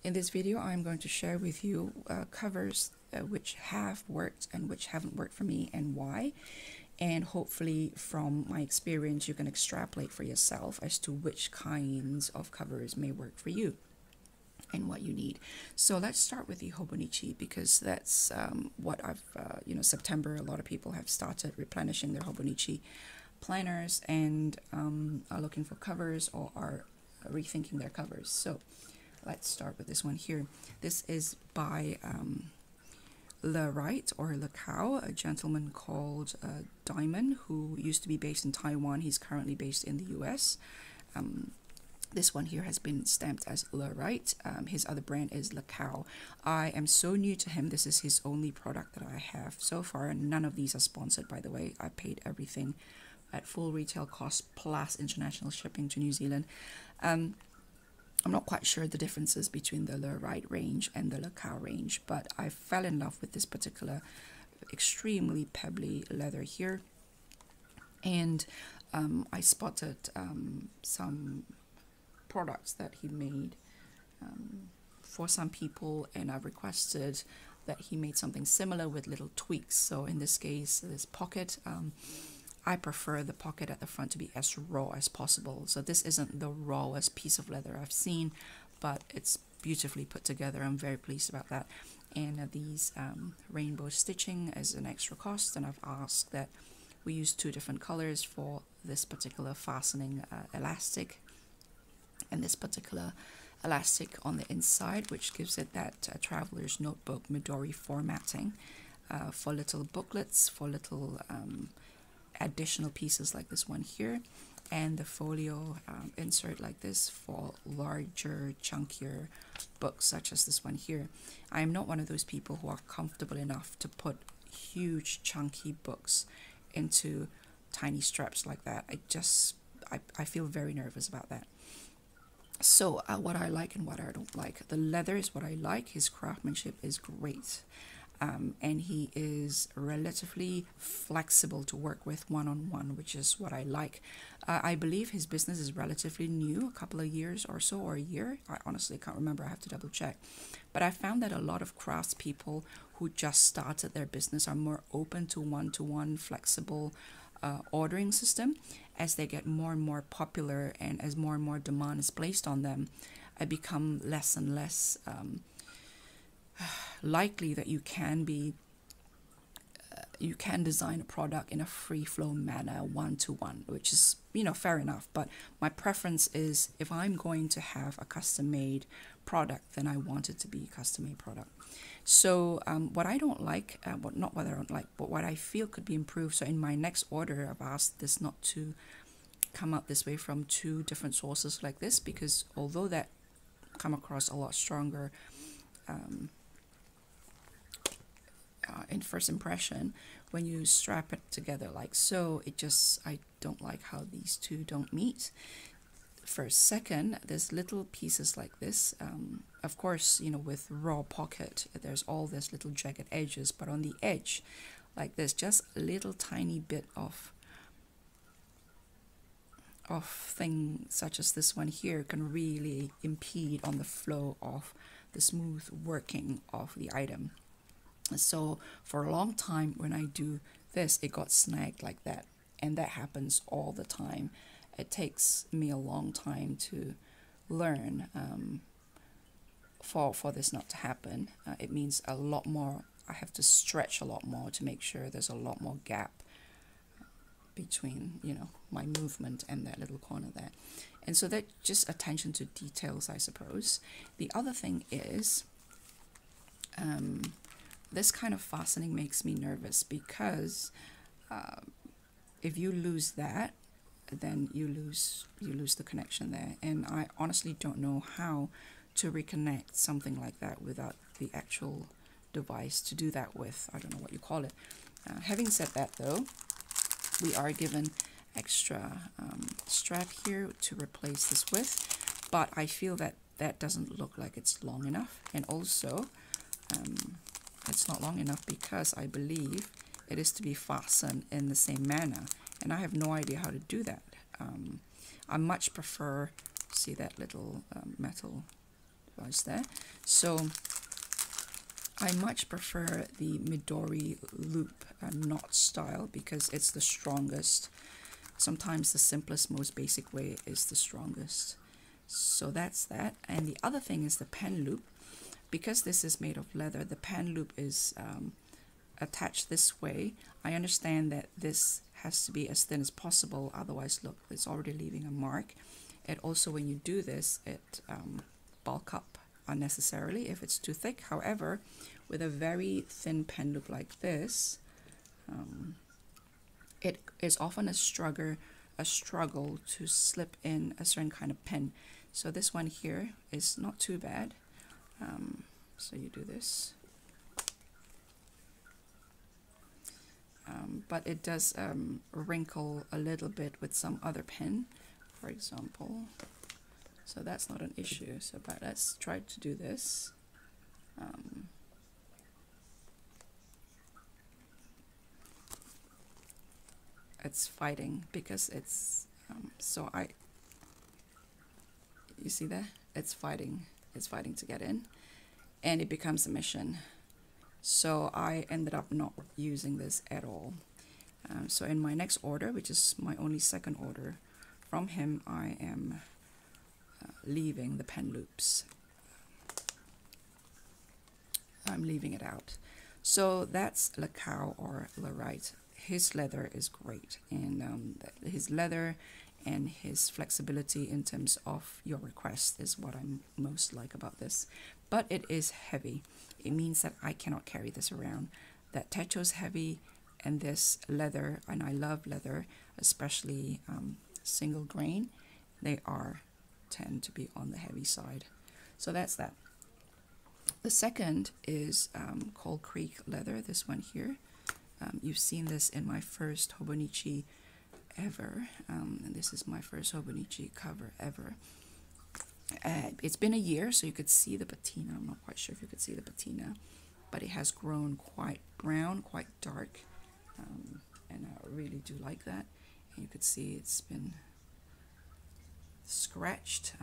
In this video, I'm going to share with you covers which have worked and which haven't worked for me and why. And hopefully from my experience, you can extrapolate for yourself as to which kinds of covers may work for you and what you need. So let's start with the Hobonichi, because that's what I've, September, a lot of people have started replenishing their Hobonichi planners and are looking for covers or are rethinking their covers. So let's start with this one here. This is by LeCow, a gentleman called Diamond, who used to be based in Taiwan. He's currently based in the US. This one here has been stamped as his other brand is LeCow. I am so new to him. This is his only product that I have so far, and none of these are sponsored, by the way. I paid everything at full retail cost plus international shipping to New Zealand. I'm not quite sure the differences between the range and the LeCow range, but I fell in love with this particular extremely pebbly leather here. And I spotted some products that he made for some people, and I've requested that he made something similar with little tweaks. So in this case, this pocket, I prefer the pocket at the front to be as raw as possible. So this isn't the rawest piece of leather I've seen, but it's beautifully put together. I'm very pleased about that. And these rainbow stitching is an extra cost, and I've asked that we use 2 different colors for this particular fastening elastic, and this particular elastic on the inside, which gives it that traveler's notebook Midori formatting for little booklets, for little additional pieces like this one here, and the folio insert like this for larger, chunkier books such as this one here. I am not one of those people who are comfortable enough to put huge chunky books into tiny straps like that. I feel very nervous about that. So what I like and what I don't like. The leather is what I like. His craftsmanship is great. And he is relatively flexible to work with one-on-one, which is what I like. I believe his business is relatively new, a couple of years or so, or a year. I honestly can't remember. I have to double check. But I found that a lot of craftspeople who just started their business are more open to one-to-one flexible ordering system. As they get more and more popular and as more and more demand is placed on them, I become less and less likely that you can design a product in a free flow manner, one-to-one, which is, fair enough. But my preference is, if I'm going to have a custom made product, then I want it to be a custom made product. So what I don't like, not what I don't like, but what I feel could be improved. So in my next order, I've asked this not to come out this way from 2 different sources like this, because although that come across a lot stronger in first impression, when you strap it together like so, I don't like how these 2 don't meet. First, second, there's little pieces like this. Of course, with raw pocket, there's all this little jagged edges, but on the edge, like this, just a little tiny bit of thing such as this one here can really impede on the flow of the smooth working of the item. So for a long time when I do this, it got snagged like that, and that happens all the time. It takes me a long time to learn for this not to happen. It means a lot more. I have to stretch a lot more to make sure there's a lot more gap between my movement and that little corner there. And so that just attention to details, I suppose. The other thing is this kind of fastening makes me nervous, because if you lose that, then you lose the connection there, and I honestly don't know how to reconnect something like that without the actual device to do that with. I don't know what you call it. Having said that, though, we are given extra strap here to replace this with, but I feel that that doesn't look like it's long enough, and also it's not long enough because I believe it is to be fastened in the same manner, and I have no idea how to do that. I much prefer, see that little metal was there. So I much prefer the Midori loop knot style because it's the strongest. Sometimes the simplest, most basic way is the strongest. So that's that. And the other thing is the pen loop. Because this is made of leather, the pen loop is attached this way. I understand that this has to be as thin as possible, otherwise look, it's already leaving a mark. It also, when you do this, it bulk up unnecessarily if it's too thick. However, with a very thin pen loop like this, it is often a struggle to slip in a certain kind of pen. So this one here is not too bad. So you do this, but it does wrinkle a little bit with some other pen, for example. So that's not an issue. So, but let's try to do this. It's fighting because it's you see that it's fighting to get in, and it becomes a mission. So I ended up not using this at all. So in my next order, which is my only second order from him, I am leaving the pen loops. I'm leaving it out. So that's LeCow or Lerite. His leather is great, and his leather and his flexibility in terms of your request is what I most like about this. But it is heavy. It means that I cannot carry this around. That techo is heavy, and this leather, and I love leather, especially single grain, they tend to be on the heavy side. So that's that. The second is Coal Creek leather, this one here. You've seen this in my first Hobonichi ever, and this is my first Hobonichi cover ever. It's been a year, so you could see the patina. I'm not quite sure if you could see the patina, but it has grown quite brown, quite dark, and I really do like that. And you could see it's been scratched,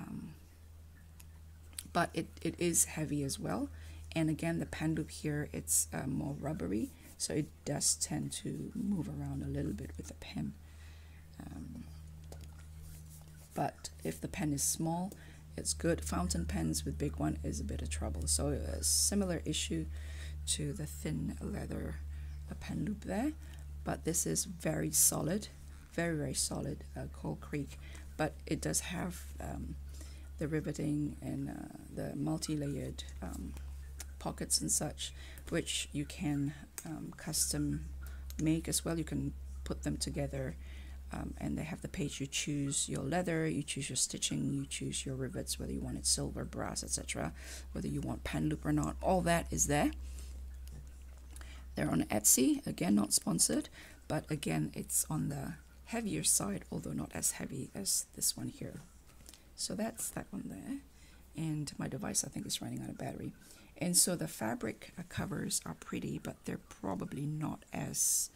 but it is heavy as well. And again, the pen loop here, it's more rubbery, so it does tend to move around a little bit with the pen. But if the pen is small, it's good. Fountain pens with big one is a bit of trouble. So a similar issue to the thin leather pen loop there. But this is very solid, very, very solid Coal Creek. But it does have the riveting and the multi-layered pockets and such, which you can custom make as well. You can put them together. And they have the page. You choose your leather, you choose your stitching, you choose your rivets, whether you want it silver, brass, etc., whether you want pen loop or not. All that is there. They're on Etsy, again not sponsored, but again it's on the heavier side, although not as heavy as this one here. So that's that one there. And my device, I think, is running out of battery. And so the fabric covers are pretty, but they're probably not as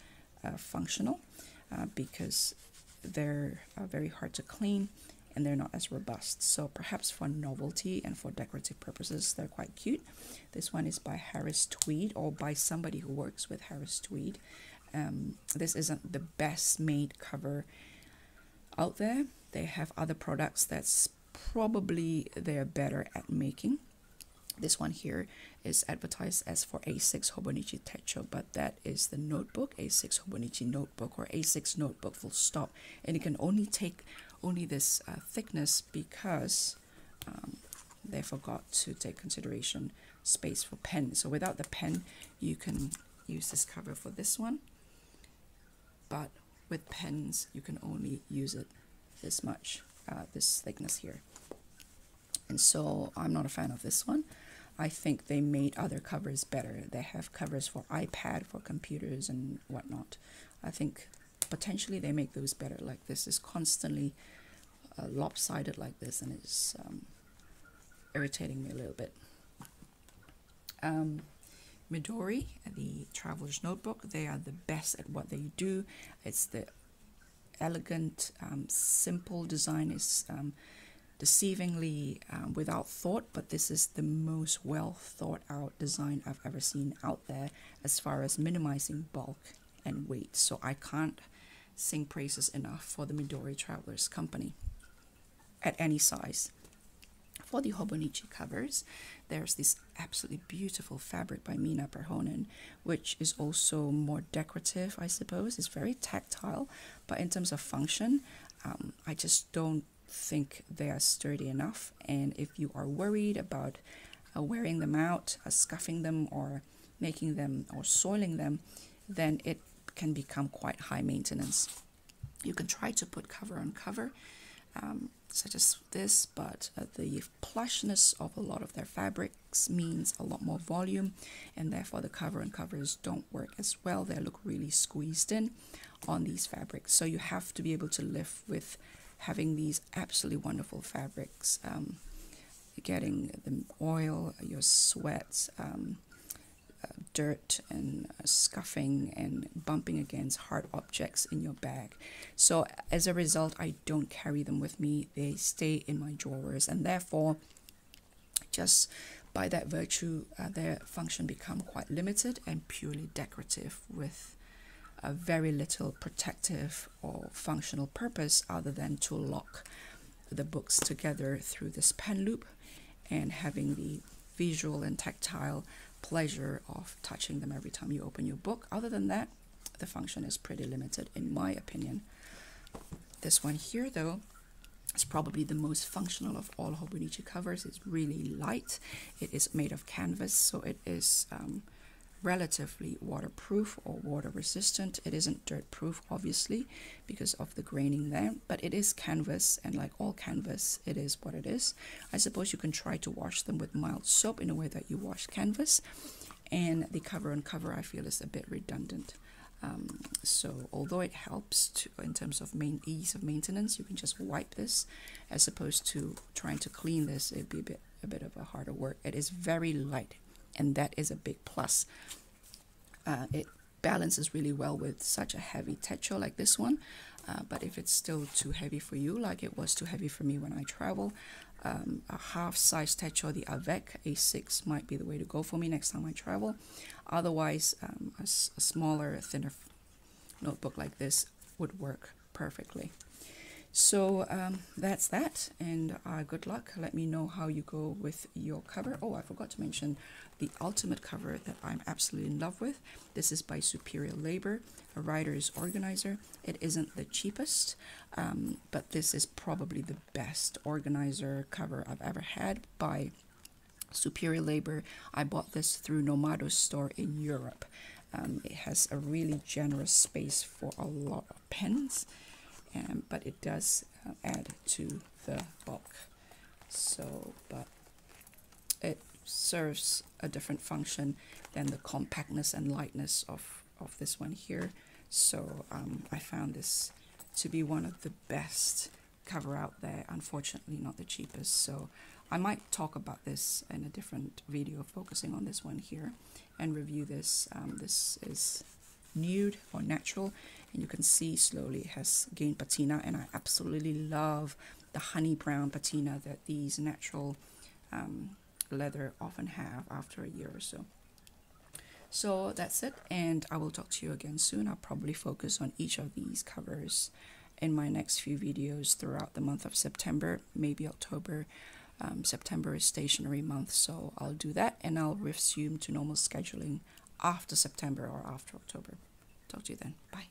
functional because they're very hard to clean and they're not as robust. So perhaps for novelty and for decorative purposes, they're quite cute. This one is by Harris Tweed, or by somebody who works with Harris Tweed. This isn't the best made cover out there. They have other products that's probably they're better at making. This one here is advertised as for A6 Hobonichi Techo, but that is the notebook, A6 Hobonichi notebook, or A6 notebook full stop. And it can only take this thickness because they forgot to take consideration space for pen. So without the pen, you can use this cover for this one. But with pens, you can only use it this much, this thickness here. And so I'm not a fan of this one. I think they made other covers better. They have covers for iPad, for computers and whatnot. I think potentially they make those better. Like this is constantly lopsided like this, and it's irritating me a little bit. Midori, the Traveler's Notebook, they are the best at what they do. It's the elegant, simple design is deceivingly without thought, but this is the most well thought out design I've ever seen out there as far as minimizing bulk and weight. So I can't sing praises enough for the Midori Travelers Company at any size. For the Hobonichi covers, there's this absolutely beautiful fabric by Mina Perhonen, which is also more decorative, I suppose. It's very tactile, but in terms of function, I just don't think they are sturdy enough. And if you are worried about wearing them out, scuffing them, or making them or soiling them, then it can become quite high maintenance. You can try to put cover on cover, such as this, but the plushness of a lot of their fabrics means a lot more volume, and therefore the cover on covers don't work as well. They look really squeezed in on these fabrics. So you have to be able to live with having these absolutely wonderful fabrics, getting the oil, your sweat, dirt and scuffing and bumping against hard objects in your bag. So as a result, I don't carry them with me. They stay in my drawers, and therefore just by that virtue their function become quite limited and purely decorative, with a very little protective or functional purpose other than to lock the books together through this pen loop and having the visual and tactile pleasure of touching them every time you open your book. Other than that, the function is pretty limited in my opinion. This one here though is probably the most functional of all Hobonichi covers. It's really light. It is made of canvas, so it is relatively waterproof or water resistant. It isn't dirt proof obviously because of the graining there, but it is canvas, and like all canvas, it is what it is. I suppose you can try to wash them with mild soap in a way that you wash canvas, and the cover on cover I feel is a bit redundant. So although it helps to, in terms of ease of maintenance, you can just wipe this as opposed to trying to clean this. It'd be a bit of a harder work. It is very light, and that is a big plus. It balances really well with such a heavy techo like this one, but if it's still too heavy for you, like it was too heavy for me when I travel, a half-size techo, the Avec A6 might be the way to go for me next time I travel. Otherwise, a smaller, thinner notebook like this would work perfectly. So that's that, and good luck. Let me know how you go with your cover. Oh, I forgot to mention the ultimate cover that I'm absolutely in love with. This is by Superior Labor, a writer's organizer. It isn't the cheapest, but this is probably the best organizer cover I've ever had by Superior Labor. I bought this through Nomado's store in Europe. It has a really generous space for a lot of pens, but it does add to the bulk. So, but it serves a different function than the compactness and lightness of this one here. So I found this to be one of the best cover out there. Unfortunately not the cheapest, so I might talk about this in a different video focusing on this one here and review this. This is nude or natural, and you can see slowly it has gained patina, and I absolutely love the honey brown patina that these natural leather often have after a year or so. So that's it, and I will talk to you again soon. I'll probably focus on each of these covers in my next few videos throughout the month of September, maybe October. September is stationery month, so I'll do that, and I'll resume to normal scheduling after September or after October. Talk to you then. Bye.